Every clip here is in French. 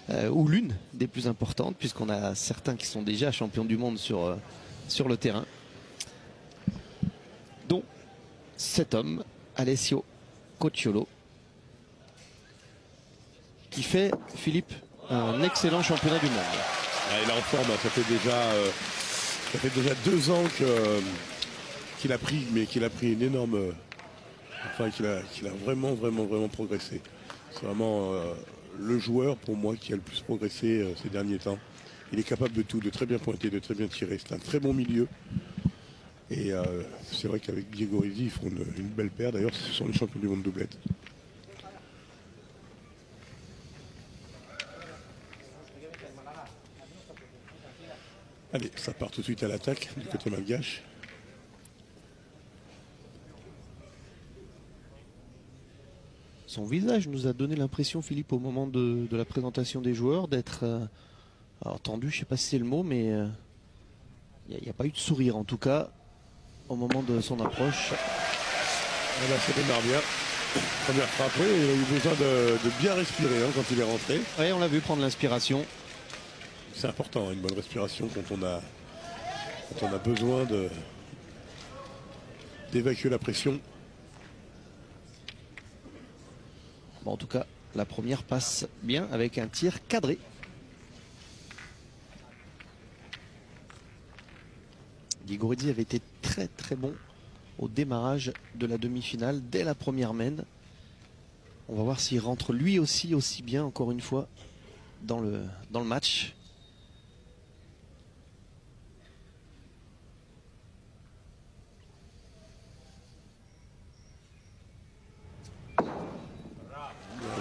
peut-être, ou l'une des plus importantes, puisqu'on a certains qui sont déjà champions du monde sur le terrain, dont cet homme, Alessio Cocciolo, qui fait, Philippe, un excellent championnat du monde. Il est en forme, ça fait déjà 2 ans qu'il a pris une énorme... qu'il a vraiment progressé. C'est vraiment le joueur pour moi qui a le plus progressé ces derniers temps. Il est capable de tout, de très bien pointer, de très bien tirer. C'est un très bon milieu. Et c'est vrai qu'avec Diego Risi, ils font une belle paire. D'ailleurs, ce sont les champions du monde doublette. Allez, ça part tout de suite à l'attaque du côté malgache. Son visage nous a donné l'impression, Philippe, au moment de la présentation des joueurs, d'être tendu, je ne sais pas si c'est le mot, mais il n'y a pas eu de sourire, en tout cas, au moment de son approche. Là, ça démarre bien. Première frappe, oui, il a eu besoin de bien respirer quand il est rentré. Oui, on l'a vu prendre l'inspiration. C'est important, une bonne respiration quand on a besoin d'évacuer la pression. Bon, en tout cas, la première passe bien avec un tir cadré. Diego Risi avait été très bon au démarrage de la demi-finale, dès la première main. On va voir s'il rentre lui aussi bien, encore une fois, dans le match.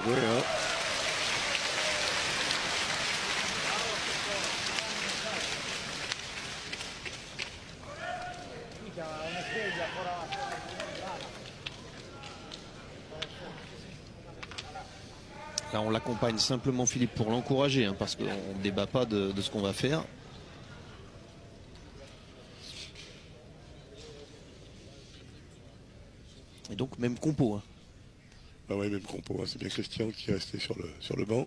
Ouais, hein. Là, on l'accompagne simplement, Philippe, pour l'encourager, parce qu'on ne débat pas de ce qu'on va faire. Et donc, même compo. Ah ouais, même compo. C'est bien Christian qui est resté sur le banc.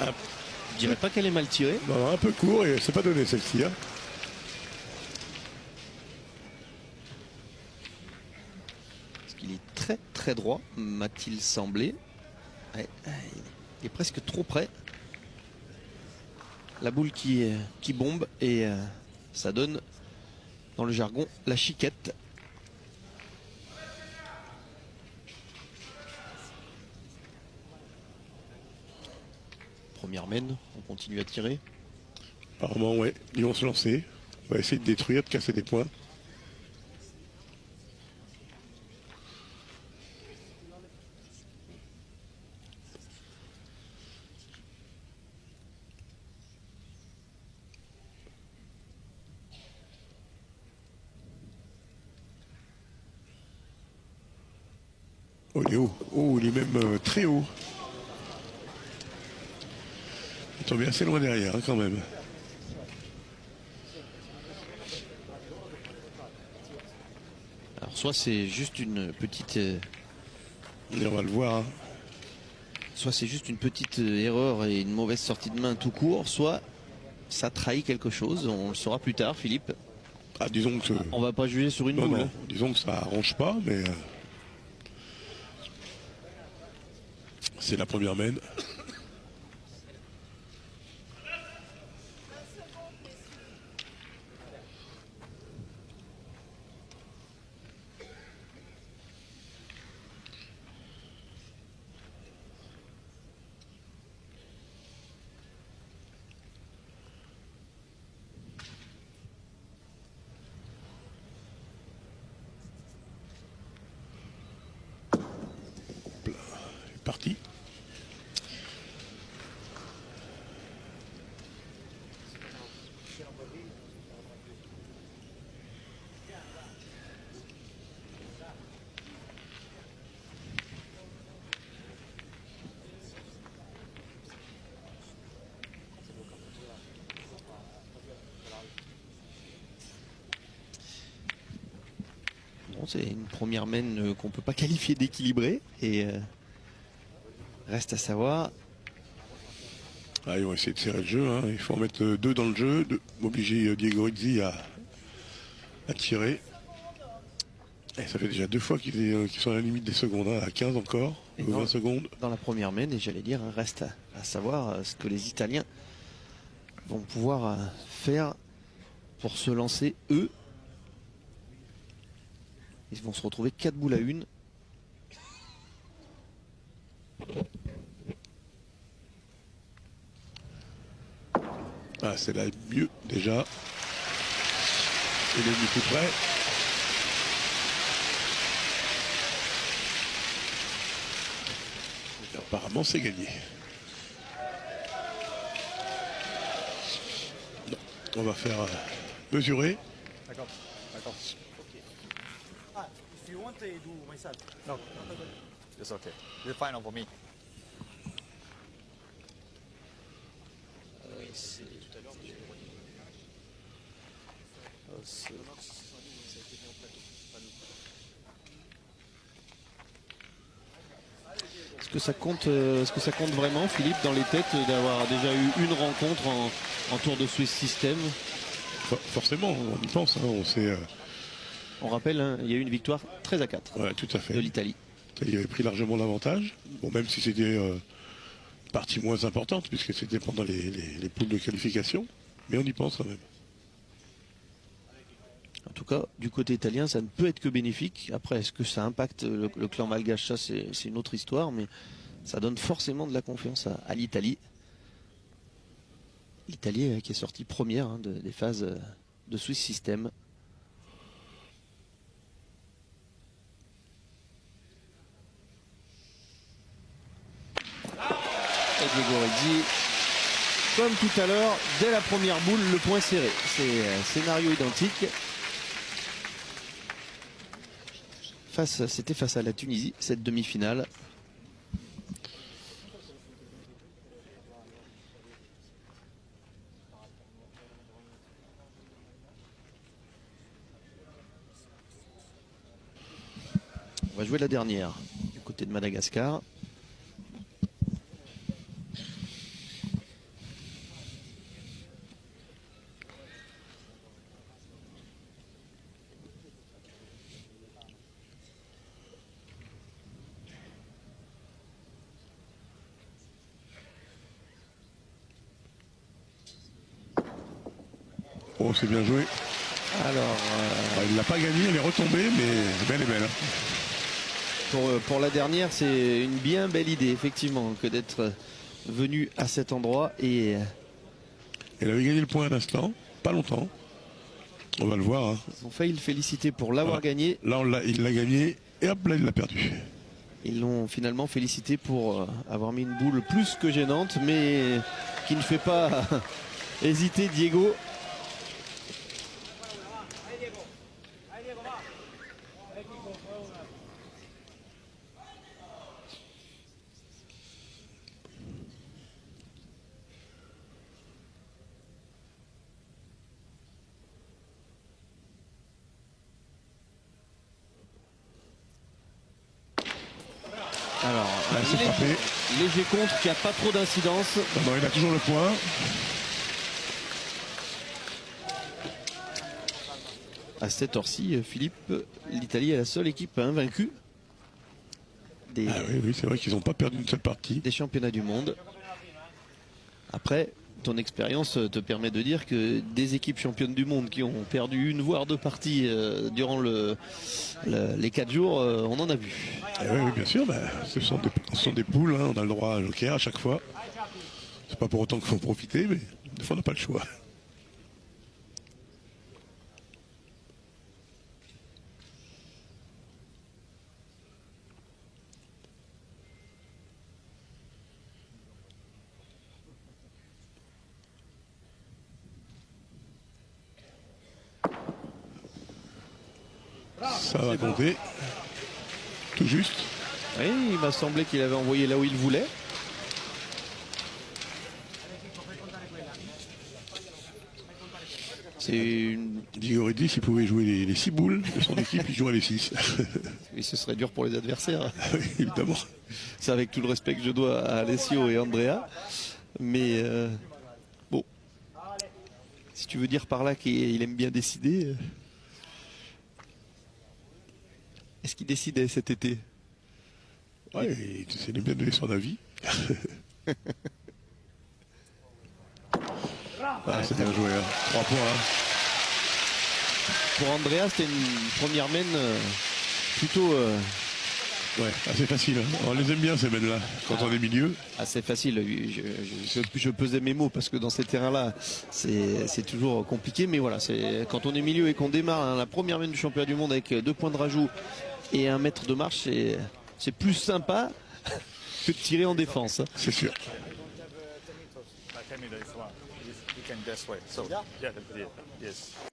Je dirais pas qu'elle est mal tirée. Non, un peu court et c'est pas donné celle-ci. Parce qu'il est très droit, m'a-t-il semblé. Ouais, il est presque trop près. La boule qui bombe et ça donne, dans le jargon, la chiquette. Première main, on continue à tirer. Apparemment, ouais, ils vont se lancer. On va essayer de détruire, de casser des points. Oh, il est haut. Oh, il est même très haut. Il est tombé assez loin derrière, quand même. Alors, soit c'est juste une petite... Et on va le voir. Soit c'est juste une petite erreur et une mauvaise sortie de main tout court, soit ça trahit quelque chose. On le saura plus tard, Philippe. Disons que... On va pas juger sur une boule. Non, disons que ça arrange pas, mais... c'est la première main. Parti. c'est une première main qu'on ne peut pas qualifier d'équilibrée. Et reste à savoir. Ah, ils vont essayer de serrer le jeu. Hein. Il faut en mettre 2 dans le jeu, obliger Diego Rizzi à tirer. Et ça fait déjà 2 fois qu'ils sont à la limite des secondes, hein, à 15 encore, Et 20 secondes. Dans la première main, et j'allais dire, reste à savoir ce que les Italiens vont pouvoir faire pour se lancer, eux. Ils vont se retrouver 4 boules à 1. Ah, c'est là mieux déjà. Il est venu tout près. Et apparemment, c'est gagné. Non, on va faire mesurer. D'accord, d'accord. Ah, if you want, I do myself. No, it's okay. It's final for me. Est-ce que ça compte vraiment, Philippe, dans les têtes d'avoir déjà eu une rencontre en Tour de Swiss System? Forcément, on y pense. Hein, on sait. On rappelle, hein, il y a eu une victoire 13-4 Ouais, tout à fait. de l'Italie. Il avait pris largement l'avantage. Bon, même si c'était partie moins importante, puisque c'était pendant les poules de qualification. Mais on y pense quand même. En tout cas, du côté italien, ça ne peut être que bénéfique. Après, est-ce que ça impacte le clan malgache? Ça, c'est une autre histoire, mais ça donne forcément de la confiance à l'Italie. L'Italie qui est sortie première hein, des phases de Swiss System. Et Diego Rizzi, comme tout à l'heure, dès la première boule, le point serré. C'est scénario identique. C'était face à la Tunisie, cette demi-finale. On va jouer la dernière du côté de Madagascar. Oh, c'est bien joué. Alors, Il ne l'a pas gagné, elle est retombée, mais belle et belle. Hein. pour la dernière, c'est une bien belle idée, effectivement, que d'être venu à cet endroit. Et Elle avait gagné le point à l'instant, pas longtemps. On va le voir. Hein. ils ont failli le féliciter pour l'avoir gagné. Là, il l'a gagné, et hop, là, il l'a perdu. Ils l'ont finalement félicité pour avoir mis une boule plus que gênante, mais qui ne fait pas hésiter Diego. Alors, c'est frappé. Léger contre qui n'a pas trop d'incidence. Non, il a toujours le point. À cette heure-ci, Philippe, l'Italie est la seule équipe invaincue Ah oui, c'est vrai qu'ils n'ont pas perdu une seule partie. des championnats du monde. Après, ton expérience te permet de dire que des équipes championnes du monde qui ont perdu une voire deux parties durant les 4 jours, on en a vu. Oui, bien sûr, ce sont des poules, hein, on a le droit à joker à chaque fois. C'est pas pour autant qu'il faut en profiter, mais des fois on n'a pas le choix. Ça va compter. Tout juste. Oui, il m'a semblé qu'il avait envoyé là où il voulait. C'est une Diego aurait dit s'il pouvait jouer les 6 boules de son équipe, il jouerait les 6. Et ce serait dur pour les adversaires. Évidemment. C'est avec tout le respect que je dois à Alessio et Andrea. Mais bon, si tu veux dire par là qu'il aime bien décider, est-ce qu'il décidait cet été? Ouais, il aime bien donner son avis. Ah, c'est bien joué, hein. 3 points. Hein. Pour Andrea, c'était une première main plutôt Ouais, assez facile. Hein. On les aime bien ces mènes-là, quand on est milieu. assez facile. Je pesais mes mots parce que dans ces terrains-là, c'est toujours compliqué. Mais voilà, quand on est milieu et qu'on démarre hein, la première main du championnat du monde avec 2 points de rajout et 1 mètre de marche, c'est plus sympa que de tirer en défense. C'est sûr. Like 10 meters, you can this way. So yeah, yes.